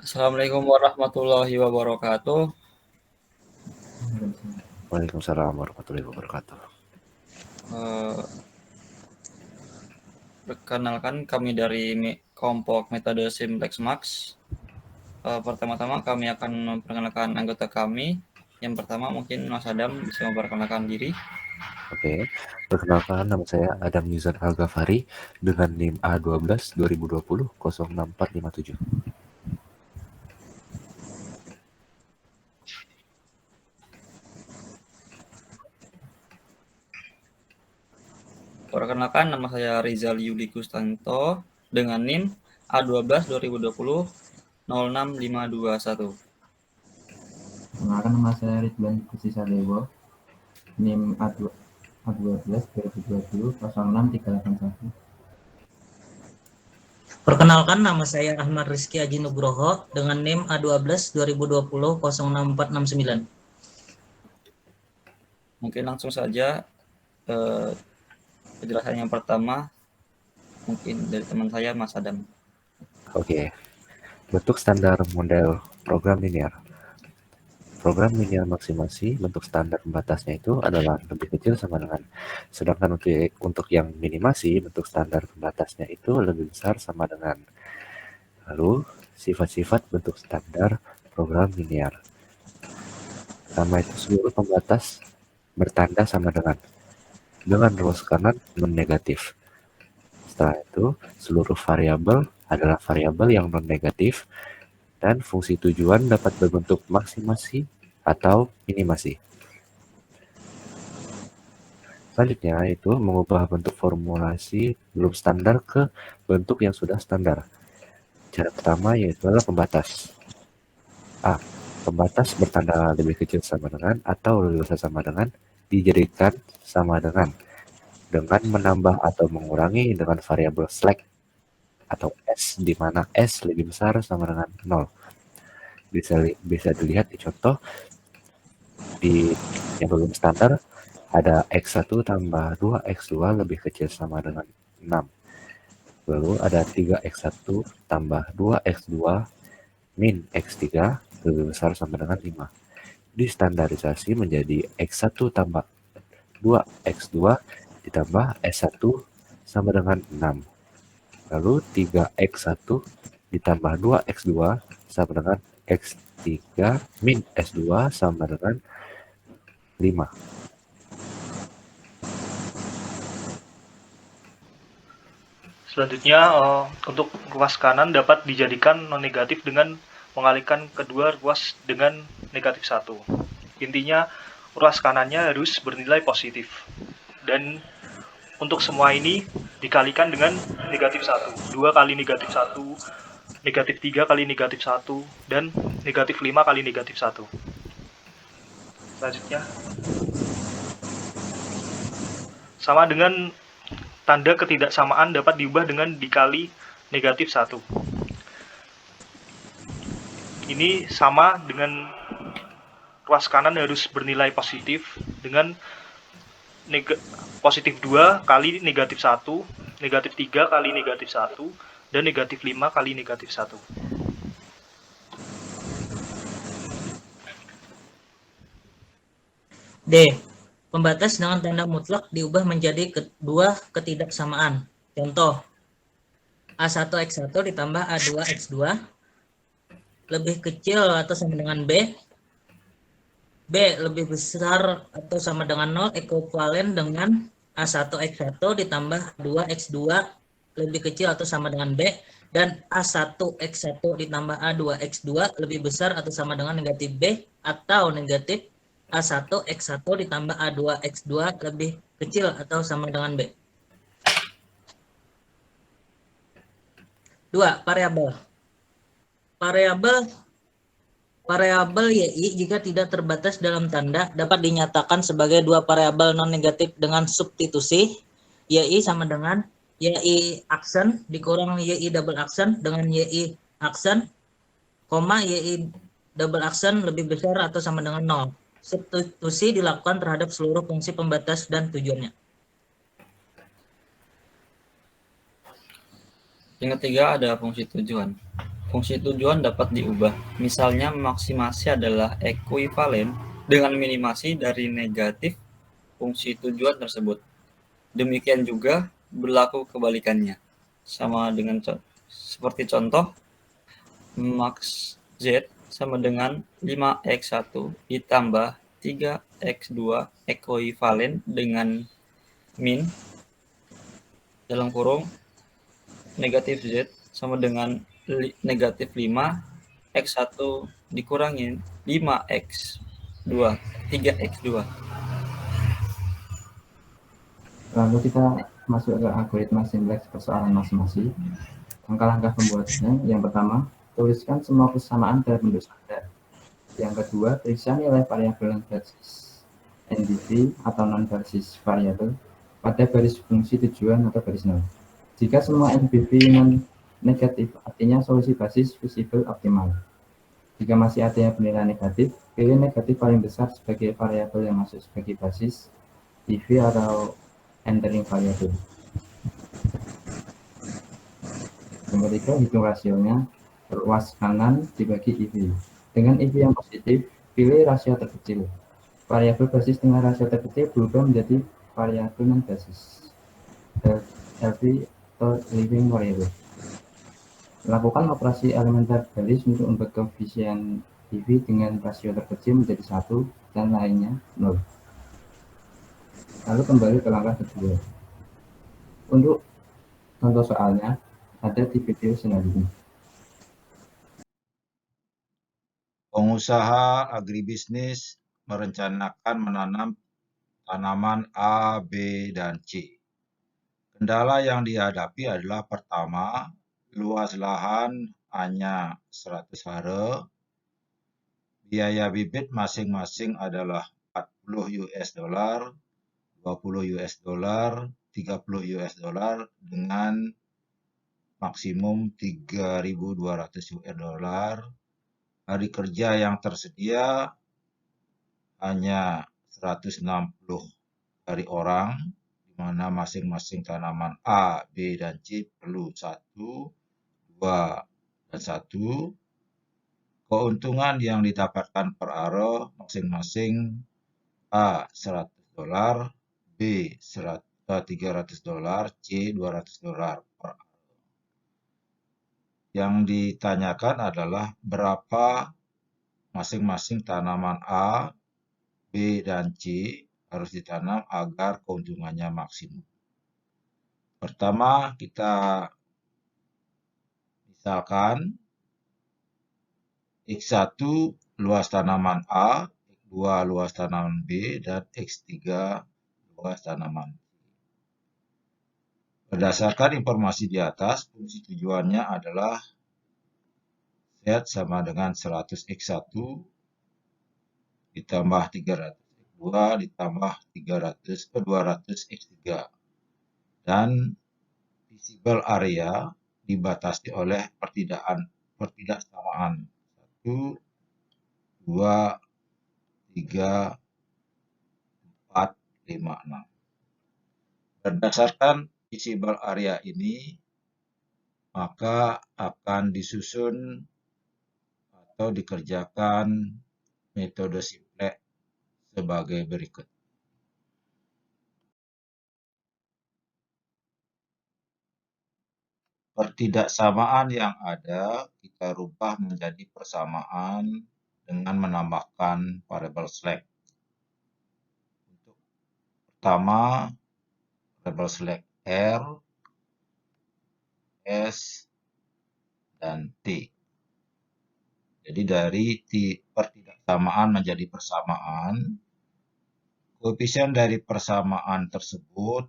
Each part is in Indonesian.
Assalamualaikum warahmatullahi wabarakatuh. Waalaikumsalam warahmatullahi wabarakatuh. Eh, Perkenalkan kami dari kelompok metode Simplex Max. Pertama-tama kami akan memperkenalkan anggota kami. Yang pertama mungkin Mas Adam bisa memperkenalkan diri. Oke, perkenalkan nama saya Adam Yuzan Al-Ghafari dengan NIM A12 2020 06457. Perkenalkan nama saya Rizal Yudi Kustanto dengan NIM A12 2020 06521. Perkenalkan nama saya Ridwan Kusisadewo, NIM A12 2020 06381. Perkenalkan nama saya Ahmad Rizky Aji Nugroho dengan NIM A12 2020 06469. Mungkin langsung saja penjelasan yang pertama mungkin dari teman saya Mas Adam. Oke, bentuk standar model program linear. Program linear maksimasi bentuk standar pembatasnya itu adalah lebih kecil sama dengan, sedangkan untuk yang minimasi bentuk standar pembatasnya itu lebih besar sama dengan. Lalu sifat-sifat bentuk standar program linear. Pertama itu seluruh pembatas bertanda sama dengan ruas kanan non-negatif. Setelah itu, seluruh variabel adalah variabel yang non-negatif dan fungsi tujuan dapat berbentuk maksimasi atau minimasi. Selanjutnya itu mengubah bentuk formulasi belum standar ke bentuk yang sudah standar. Cara pertama yaitu adalah pembatas. A. Pembatas bertanda lebih kecil sama dengan atau lebih besar sama dengan dijadikan sama dengan menambah atau mengurangi dengan variabel slack atau S, di mana S lebih besar sama dengan 0. Bisa dilihat di contoh di yang belum standar ada X1 tambah 2X2 lebih kecil sama dengan 6. Lalu ada 3X1 tambah 2X2 min X3 lebih besar sama dengan 5. Distandarisasi menjadi X1 tambah 2X2 ditambah S1 sama dengan 6. Lalu 3X1 ditambah 2X2 sama dengan X3 min S2 sama dengan 5. Selanjutnya, untuk ruas kanan dapat dijadikan non-negatif dengan mengalihkan kedua ruas dengan negatif 1. Intinya, ruas kanannya harus bernilai positif. Dan untuk semua ini dikalikan dengan negatif 1. 2 kali negatif 1, negatif 3 kali negatif 1, dan negatif 5 kali negatif 1. Selanjutnya, sama dengan tanda ketidaksamaan dapat diubah dengan dikali negatif 1. Ini sama dengan ruas kanan harus bernilai positif dengan positif 2 kali negatif 1, negatif 3 kali negatif 1, dan negatif 5 kali negatif 1. D. Pembatas dengan tanda mutlak diubah menjadi dua ketidaksamaan. Contoh, A1X1 ditambah A2X2 lebih kecil atau sama dengan B. B lebih besar atau sama dengan 0 ekuivalen dengan A1X1 ditambah 2X2 lebih kecil atau sama dengan B, dan A1X1 ditambah A2X2 lebih besar atau sama dengan negatif B, atau negatif A1X1 ditambah A2X2 lebih kecil atau sama dengan B. 2. Variabel YI jika tidak terbatas dalam tanda dapat dinyatakan sebagai dua variabel non-negatif dengan substitusi. YI sama dengan YI aksen dikurang YI double aksen dengan YI aksen, YI double aksen lebih besar atau sama dengan 0. Substitusi dilakukan terhadap seluruh fungsi pembatas dan tujuannya. Yang ketiga ada fungsi tujuan. fungsi tujuan dapat diubah. Misalnya maksimasi adalah ekuivalen dengan minimasi dari negatif fungsi tujuan tersebut. Demikian juga berlaku kebalikannya. Sama dengan seperti contoh, max Z sama dengan 5x1 ditambah 3x2 ekuivalen dengan min dalam kurung negatif Z sama dengan negatif 5 x1 dikurangin 5x2 3x2. Lalu kita masuk ke algoritma simpleks persoalan masing-masing. Langkah-langkah pembuatannya, yang pertama, tuliskan semua persamaan dalam bentuk standar. Yang kedua, periksa nilai variabel non-basis NBV atau non-basis variabel pada baris fungsi tujuan atau baris nol. Jika semua NBV non-negatif, artinya solusi basis visible optimal. Jika masih ada yang bernilai negatif, pilih negatif paling besar sebagai variabel yang masuk sebagai basis DV atau entering variabel. Yang ketiga, hitung rasionya, ruas kanan dibagi EV. Dengan EV yang positif, pilih rasio terkecil. Variabel basis dengan rasio terkecil berubah menjadi variabel non-basis, LV atau living variable. Lakukan operasi elementer baris untuk membuat koefisien EV dengan rasio terkecil menjadi 1 dan lainnya 0. Lalu kembali ke langkah kedua. Untuk contoh soalnya, ada di video selanjutnya. Pengusaha agribisnis merencanakan menanam tanaman A, B, dan C. Kendala yang dihadapi adalah pertama, luas lahan hanya 100 hare, biaya bibit masing-masing adalah 40 US dollar, 20 US dollar, 30 US dollar dengan maksimum 3.200 US dollar. Hari kerja yang tersedia hanya 160 hari orang, di mana masing-masing tanaman A, B, dan C perlu 1, 2, dan 1. Keuntungan yang didapatkan per hare masing-masing A 100 dolar, B 300 dolar, C 200 dolar per hare. Yang ditanyakan adalah berapa masing-masing tanaman A, B, dan C harus ditanam agar keuntungannya maksimum. Pertama, kita misalkan X1 luas tanaman A, X2 luas tanaman B, dan X3 luas tanaman C. Berdasarkan informasi di atas, fungsi tujuannya adalah Z sama dengan 100 X1 ditambah 300 X2 ditambah 200 X3. Dan visible area dibatasi oleh pertidaksamaan 1, 2, 3, 4, 5, 6. Berdasarkan visible area ini, maka akan disusun atau dikerjakan metode simpleks sebagai berikut. Pertidaksamaan yang ada kita rubah menjadi persamaan dengan menambahkan variabel slack. Untuk pertama, variabel slack R, S, dan T. Jadi dari pertidaksamaan menjadi persamaan, koefisien dari persamaan tersebut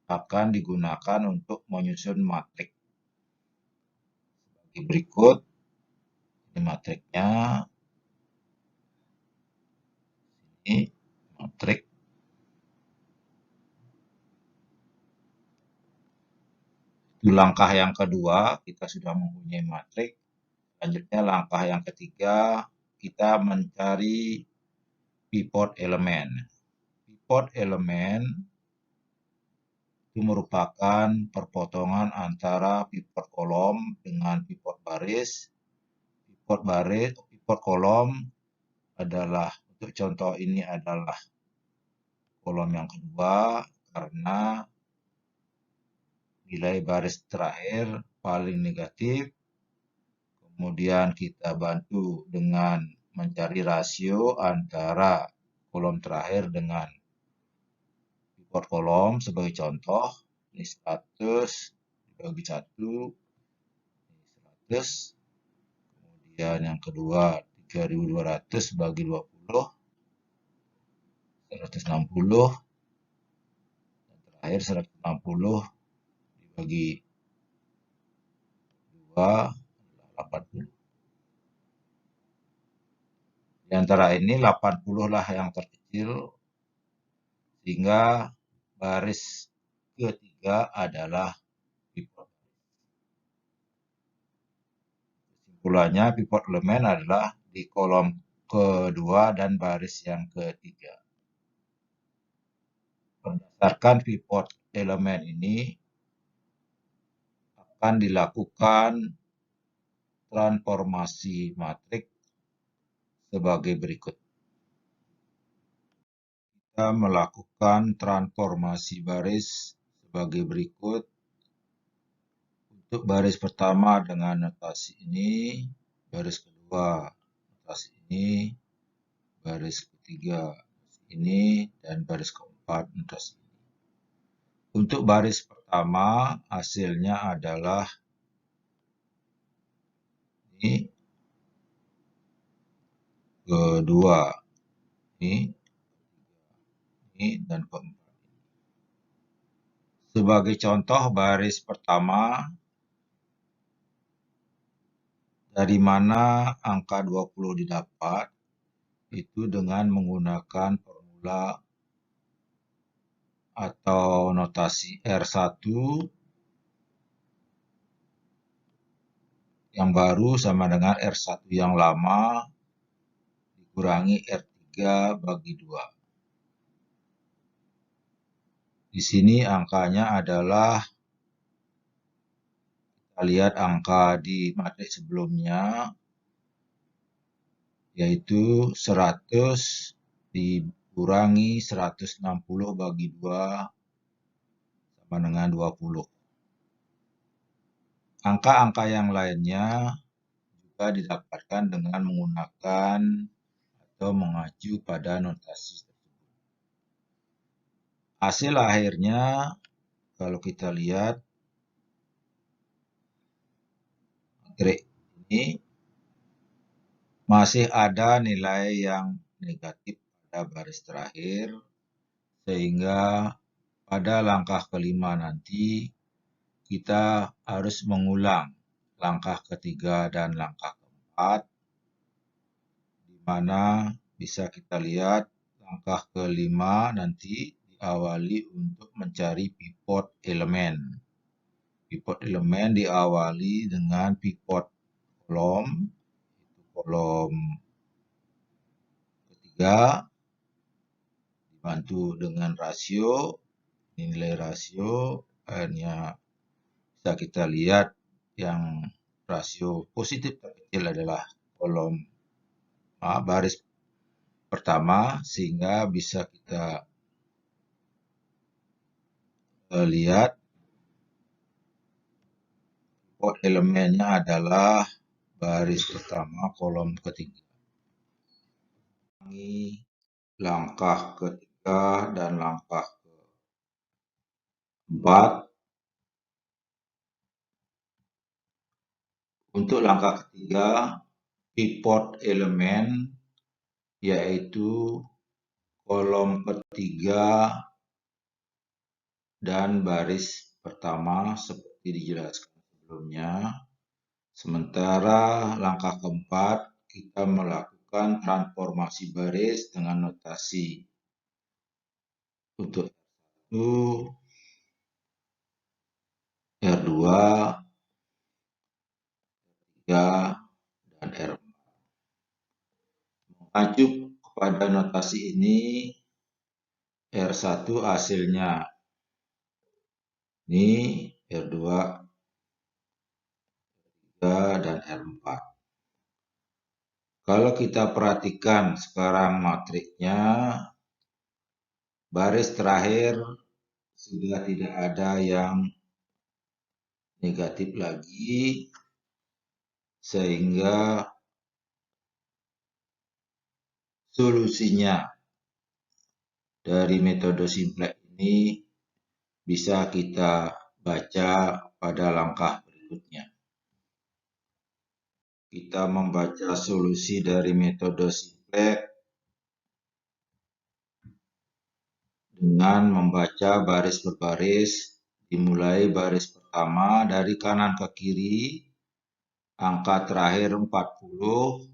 akan digunakan untuk menyusun matrik. Sebagai berikut, ini matriknya. Ini matrik. Itu langkah yang kedua, kita sudah mempunyai matrik. Selanjutnya langkah yang ketiga, kita mencari pivot elemen. Pivot elemen itu merupakan perpotongan antara pivot kolom dengan pivot baris. Pivot kolom adalah, untuk contoh ini adalah kolom yang kedua karena nilai baris terakhir paling negatif. Kemudian kita bantu dengan mencari rasio antara kolom terakhir dengan pivot kolom. Sebagai contoh, ini 100 dibagi 1, ini 100. Kemudian yang kedua 3200 bagi 20, 160. Dan terakhir 160 dibagi 2, 80. Di antara ini 80 lah yang terkecil, sehingga baris ketiga adalah pivot. Kesimpulannya, pivot elemen adalah di kolom kedua dan baris yang ketiga. Berdasarkan pivot elemen ini akan dilakukan transformasi matriks sebagai berikut. Kita melakukan transformasi baris sebagai berikut. Untuk baris pertama dengan notasi ini, baris kedua notasi ini, baris ketiga ini, dan baris keempat notasi ini. Untuk baris pertama hasilnya adalah ini, kedua ini, dan keempat. Sebagai contoh, baris pertama, dari mana angka 20 didapat, itu dengan menggunakan formula atau notasi R1 yang baru sama dengan R1 yang lama dikurangi R3 bagi 2. Di sini angkanya adalah, kita lihat angka di matriks sebelumnya, yaitu 100 dikurangi 160 bagi 2 sama dengan 20. Angka-angka yang lainnya juga didapatkan dengan menggunakan atau mengacu pada notasi tersebut. Hasil akhirnya, kalau kita lihat matrik ini, masih ada nilai yang negatif pada baris terakhir, sehingga pada langkah kelima nanti kita harus mengulang langkah ketiga dan langkah keempat, di mana bisa kita lihat langkah kelima nanti diawali untuk mencari pivot elemen. Pivot elemen diawali dengan pivot kolom, itu kolom ketiga, dibantu dengan rasio. Nilai rasio akhirnya bisa kita lihat yang rasio positif terkecil adalah kolom baris pertama, sehingga bisa kita lihat pivot elemennya adalah baris pertama kolom ketiga. Langkah ketiga dan langkah keempat. Untuk langkah ketiga, pivot elemen yaitu kolom ketiga dan baris pertama seperti dijelaskan sebelumnya. Sementara langkah keempat, kita melakukan transformasi baris dengan notasi untuk R1, R2, R3, dan R4. Mengacu kepada notasi ini, R1 hasilnya Ini R2, R3, dan R4. Kalau kita perhatikan sekarang matriksnya, baris terakhir sudah tidak ada yang negatif lagi, sehingga solusinya dari metode simplex ini bisa kita baca pada langkah berikutnya. Kita membaca solusi dari metode simplex dengan membaca baris per baris, dimulai baris pertama dari kanan ke kiri, angka terakhir 40,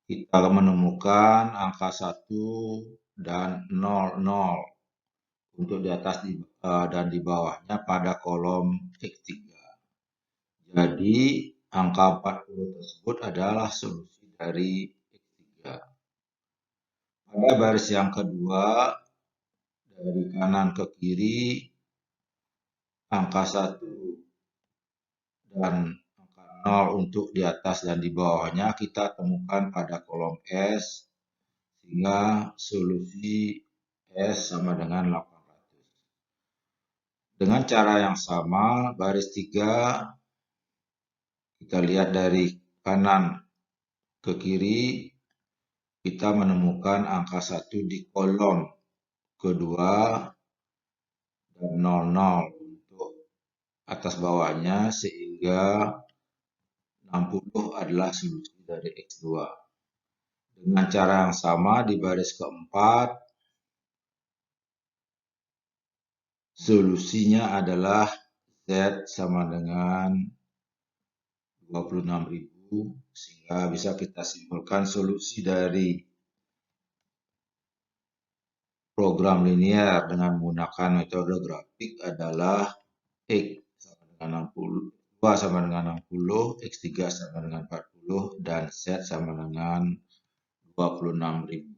kita menemukan angka 1 dan 00 untuk di atas dan di bawahnya pada kolom X3. Jadi angka 40 tersebut adalah solusi dari X3. Pada baris yang kedua, dari kanan ke kiri, angka 1 dan angka 0 untuk di atas dan di bawahnya kita temukan pada kolom S, sehingga solusi S sama dengan 800. Dengan cara yang sama, baris 3, kita lihat dari kanan ke kiri, kita menemukan angka 1 di kolom kedua dan 00 untuk atas bawahnya, sehingga 60 adalah solusi dari X2. Dengan cara yang sama di baris keempat, solusinya adalah Z sama dengan 26.000, sehingga bisa kita simpulkan solusi dari program linear dengan menggunakan metode grafik adalah X sama dengan 60, 2 sama dengan 60, X3 sama dengan 40, dan Z sama dengan 26.000.